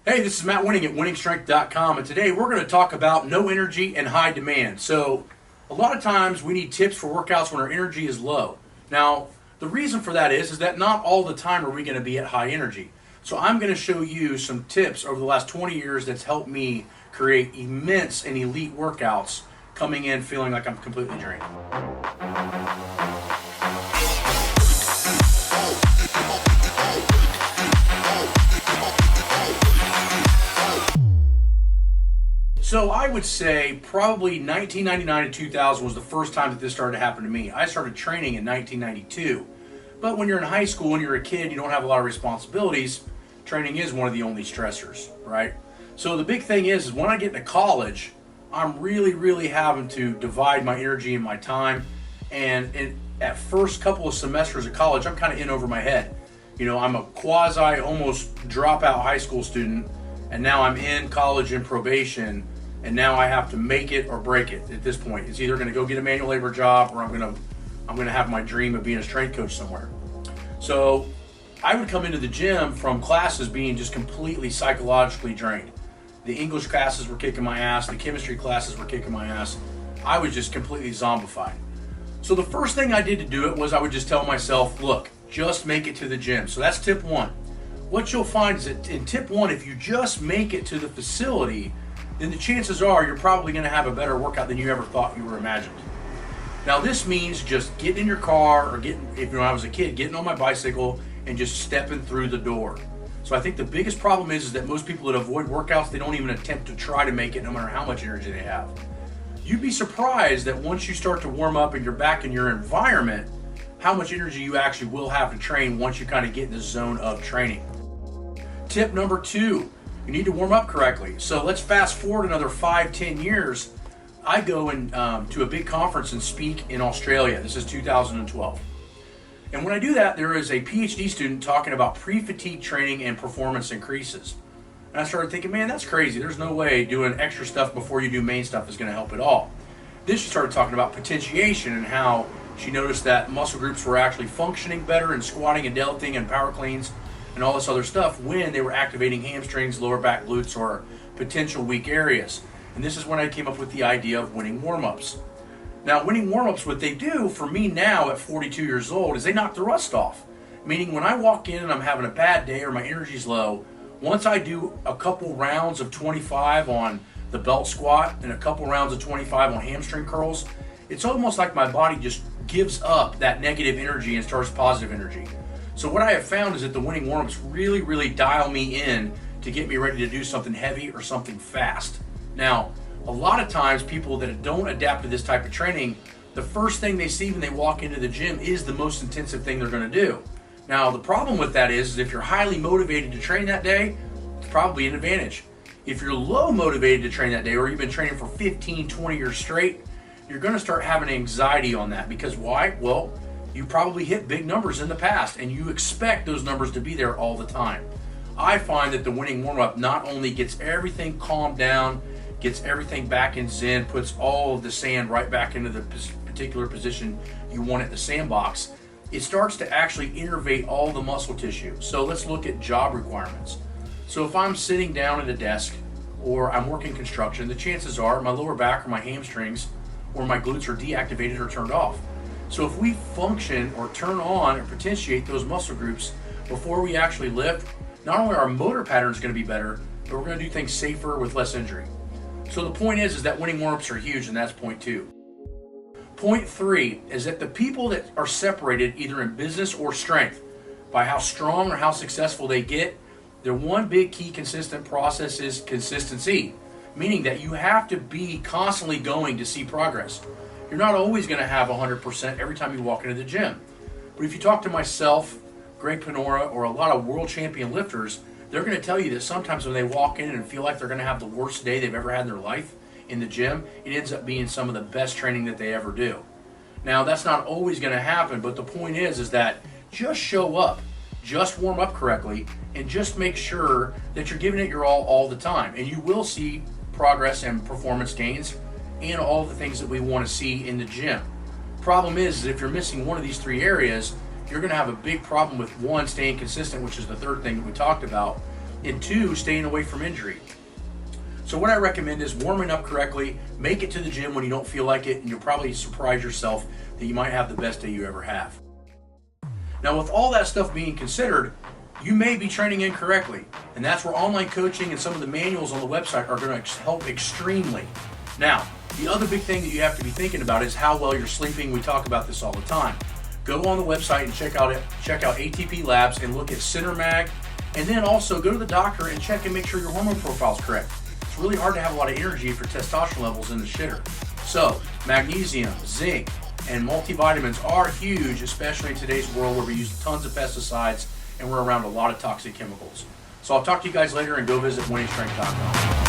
Hey, this is Matt Wenning at winningstrength.com, and today we're going to talk about no energy and high demand. So, a lot of times we need tips for workouts when our energy is low. Now, the reason for that is that not all the time are we going to be at high energy. So I'm going to show you some tips over the last 20 years that's helped me create immense and elite workouts coming in feeling like I'm completely drained. So I would say probably 1999 to 2000 was the first time that this started to happen to me. I started training in 1992. But when you're in high school and you're a kid, you don't have a lot of responsibilities. Training is one of the only stressors, right? So the big thing is when I get into college, I'm really having to divide my energy and my time. And at first couple of semesters of college, I'm kind of in over my head. You know, I'm a quasi, almost dropout high school student, and now I'm in college in probation. And now I have to make it or break it at this point. It's either going to go get a manual labor job or I'm going to have my dream of being a strength coach somewhere. So I would come into the gym from classes being just completely psychologically drained. The English classes were kicking my ass. The chemistry classes were kicking my ass. I was just completely zombified. So the first thing I did to do it was I would just tell myself, look, just make it to the gym. So that's tip one. What you'll find is that in tip one, if you just make it to the facility, then the chances are you're probably going to have a better workout than you ever thought you were imagined. Now this means just getting in your car or if I was a kid, getting on my bicycle and just stepping through the door. So I think the biggest problem is that most people that avoid workouts, they don't even attempt to try to make it no matter how much energy they have. You'd be surprised that once you start to warm up and you're back in your environment, how much energy you actually will have to train once you kind of get in the zone of training. Tip number two, you need to warm up correctly. So let's fast forward another 5-10 years. I go to a big conference and speak in Australia. This is 2012. And when I do that, there is a PhD student talking about pre-fatigue training and performance increases. And I started thinking, man, that's crazy. There's no way doing extra stuff before you do main stuff is going to help at all. Then she started talking about potentiation and how she noticed that muscle groups were actually functioning better in squatting and deadlifting and power cleans and all this other stuff when they were activating hamstrings, lower back glutes, or potential weak areas. And this is when I came up with the idea of winning warm-ups. Now, winning warm-ups, what they do for me now at 42 years old is they knock the rust off. Meaning when I walk in and I'm having a bad day or my energy's low, once I do a couple rounds of 25 on the belt squat and a couple rounds of 25 on hamstring curls, it's almost like my body just gives up that negative energy and starts positive energy. So what I have found is that the winning warm-ups really dial me in to get me ready to do something heavy or something fast. Now, a lot of times people that don't adapt to this type of training, the first thing they see when they walk into the gym is the most intensive thing they're going to do. Now, the problem with that is if you're highly motivated to train that day, it's probably an advantage. If you're low motivated to train that day or you've been training for 15, 20 years straight, you're going to start having anxiety on that. Because why? Well, you probably hit big numbers in the past and you expect those numbers to be there all the time. I find that the winning warm-up not only gets everything calmed down, gets everything back in zen, puts all of the sand right back into the particular position you want at the sandbox, it starts to actually innervate all the muscle tissue. So let's look at job requirements. So if I'm sitting down at a desk or I'm working construction, the chances are my lower back or my hamstrings or my glutes are deactivated or turned off. So if we function or turn on or potentiate those muscle groups before we actually lift, not only are our motor patterns going to be better, but we're going to do things safer with less injury. So the point is that winning warm-ups are huge, and that's point two. Point three is that the people that are separated either in business or strength by how strong or how successful they get, their one big key consistent process is consistency, meaning that you have to be constantly going to see progress. You're not always going to have 100% every time you walk into the gym. But if you talk to myself, Greg Panora, or a lot of world champion lifters, they're going to tell you that sometimes when they walk in and feel like they're going to have the worst day they've ever had in their life in the gym, it ends up being some of the best training that they ever do. Now, that's not always going to happen, but the point is that just show up, just warm up correctly, and just make sure that you're giving it your all the time. And you will see progress and performance gains and all the things that we want to see in the gym. Problem is if you're missing one of these three areas, you're going to have a big problem with one, staying consistent, which is the third thing that we talked about, and 2, staying away from injury. So what I recommend is warming up correctly, make it to the gym when you don't feel like it, and you'll probably surprise yourself that you might have the best day you ever have. Now, with all that stuff being considered, you may be training incorrectly, and that's where online coaching and some of the manuals on the website are going to help extremely. Now, the other big thing that you have to be thinking about is how well you're sleeping. We talk about this all the time. Go on the website and check out ATP Labs and look at Center Mag, and then also go to the doctor and check and make sure your hormone profile is correct. It's really hard to have a lot of energy if your testosterone levels in the shitter. So, magnesium, zinc, and multivitamins are huge, especially in today's world where we use tons of pesticides and we're around a lot of toxic chemicals. So I'll talk to you guys later, and go visit WenningStrength.com.